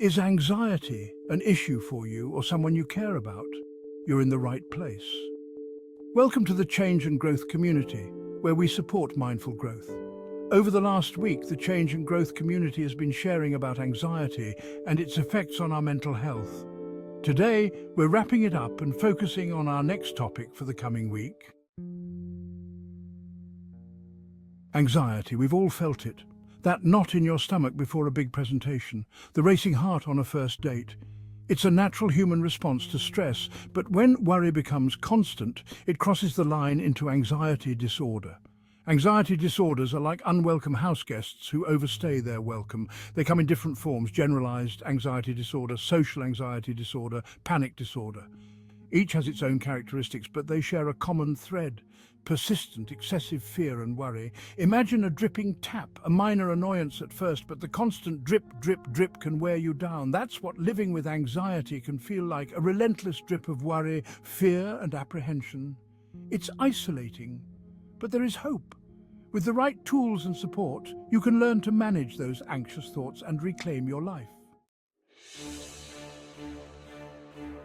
Is anxiety an issue for you or someone you care about? You're in the right place. Welcome to the Change and Growth community, where we support mindful growth. Over the last week, the Change and Growth community has been sharing about anxiety and its effects on our mental health. Today, we're wrapping it up and focusing on our next topic for the coming week. Anxiety, we've all felt it. That knot in your stomach before a big presentation, the racing heart on a first date. It's a natural human response to stress, but when worry becomes constant, it crosses the line into anxiety disorder. Anxiety disorders are like unwelcome house guests who overstay their welcome. They come in different forms: generalized anxiety disorder, social anxiety disorder, panic disorder. Each has its own characteristics, but they share a common thread: persistent, excessive fear and worry. Imagine a dripping tap, a minor annoyance at first, but the constant drip, drip, drip can wear you down. That's what living with anxiety can feel like: a relentless drip of worry, fear and apprehension. It's isolating, but there is hope. With the right tools and support, you can learn to manage those anxious thoughts and reclaim your life.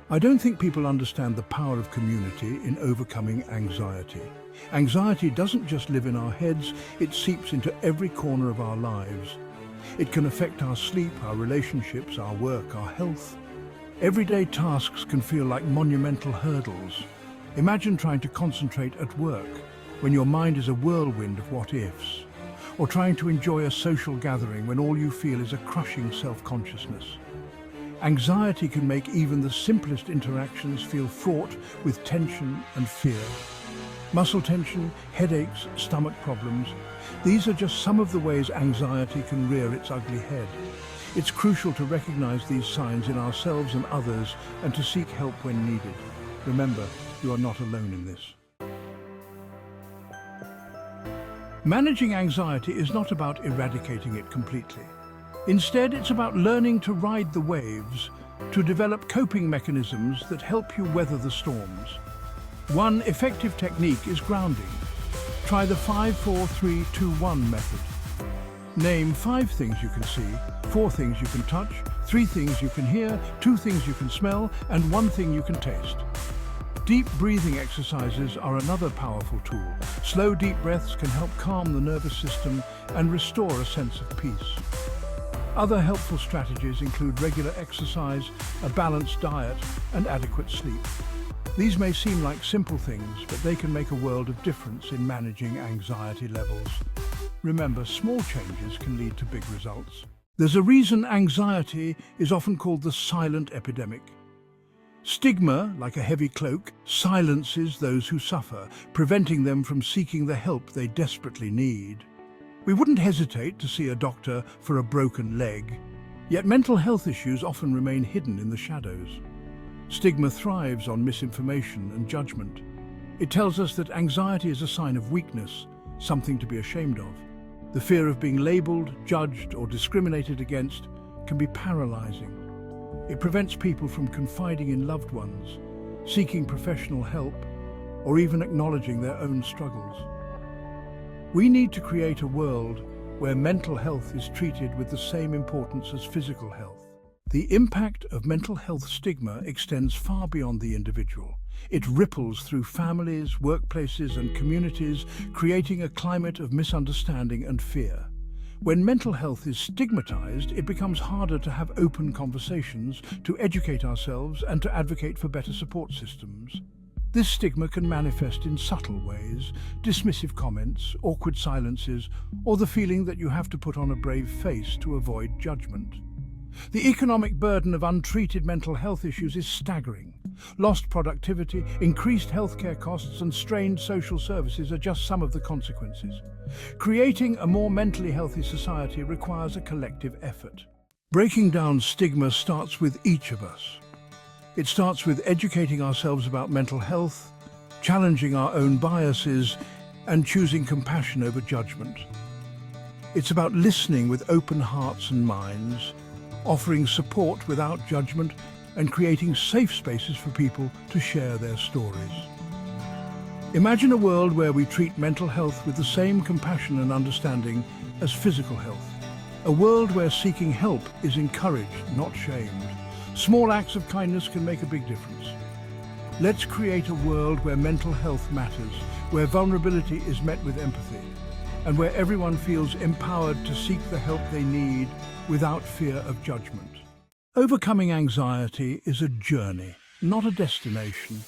I don't think people understand the power of community in overcoming anxiety. Anxiety doesn't just live in our heads, it seeps into every corner of our lives. It can affect our sleep, our relationships, our work, our health. Everyday tasks can feel like monumental hurdles. Imagine trying to concentrate at work when your mind is a whirlwind of what-ifs, or trying to enjoy a social gathering when all you feel is a crushing self-consciousness. Anxiety can make even the simplest interactions feel fraught with tension and fear. Muscle tension, headaches, stomach problems. These are just some of the ways anxiety can rear its ugly head. It's crucial to recognize these signs in ourselves and others and to seek help when needed. Remember, you are not alone in this. Managing anxiety is not about eradicating it completely. Instead, it's about learning to ride the waves, to develop coping mechanisms that help you weather the storms. One effective technique is grounding. Try the 5-4-3-2-1 method. Name 5 things you can see, 4 things you can touch, 3 things you can hear, 2 things you can smell, and 1 thing you can taste. Deep breathing exercises are another powerful tool. Slow, deep breaths can help calm the nervous system and restore a sense of peace. Other helpful strategies include regular exercise, a balanced diet, and adequate sleep. These may seem like simple things, but they can make a world of difference in managing anxiety levels. Remember, small changes can lead to big results. There's a reason anxiety is often called the silent epidemic. Stigma, like a heavy cloak, silences those who suffer, preventing them from seeking the help they desperately need. We wouldn't hesitate to see a doctor for a broken leg, yet mental health issues often remain hidden in the shadows. Stigma thrives on misinformation and judgment. It tells us that anxiety is a sign of weakness, something to be ashamed of. The fear of being labeled, judged, or discriminated against can be paralyzing. It prevents people from confiding in loved ones, seeking professional help, or even acknowledging their own struggles. We need to create a world where mental health is treated with the same importance as physical health. The impact of mental health stigma extends far beyond the individual. It ripples through families, workplaces, and communities, creating a climate of misunderstanding and fear. When mental health is stigmatized, it becomes harder to have open conversations, to educate ourselves, and to advocate for better support systems. This stigma can manifest in subtle ways: dismissive comments, awkward silences, or the feeling that you have to put on a brave face to avoid judgment. The economic burden of untreated mental health issues is staggering. Lost productivity, increased healthcare costs, and strained social services are just some of the consequences. Creating a more mentally healthy society requires a collective effort. Breaking down stigma starts with each of us. It starts with educating ourselves about mental health, challenging our own biases, and choosing compassion over judgment. It's about listening with open hearts and minds, offering support without judgment, and creating safe spaces for people to share their stories. Imagine a world where we treat mental health with the same compassion and understanding as physical health. A world where seeking help is encouraged, not shamed. Small acts of kindness can make a big difference. Let's create a world where mental health matters, where vulnerability is met with empathy, and where everyone feels empowered to seek the help they need without fear of judgment. Overcoming anxiety is a journey, not a destination.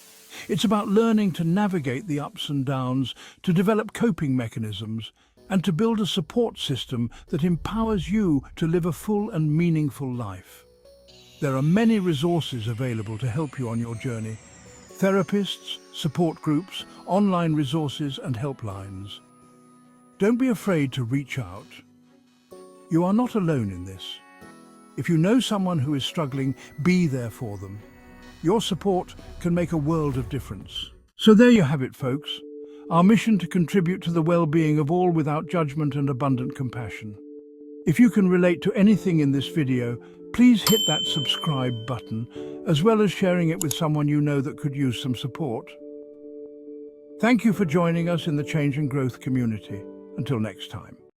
It's about learning to navigate the ups and downs, to develop coping mechanisms, and to build a support system that empowers you to live a full and meaningful life. There are many resources available to help you on your journey. Therapists, support groups, online resources and helplines. Don't be afraid to reach out. You are not alone in this. If you know someone who is struggling, be there for them. Your support can make a world of difference. So there you have it, folks. Our mission to contribute to the well-being of all without judgment and abundant compassion. If you can relate to anything in this video, please hit that subscribe button, as well as sharing it with someone you know that could use some support. Thank you for joining us in the Change and Growth community. Until next time.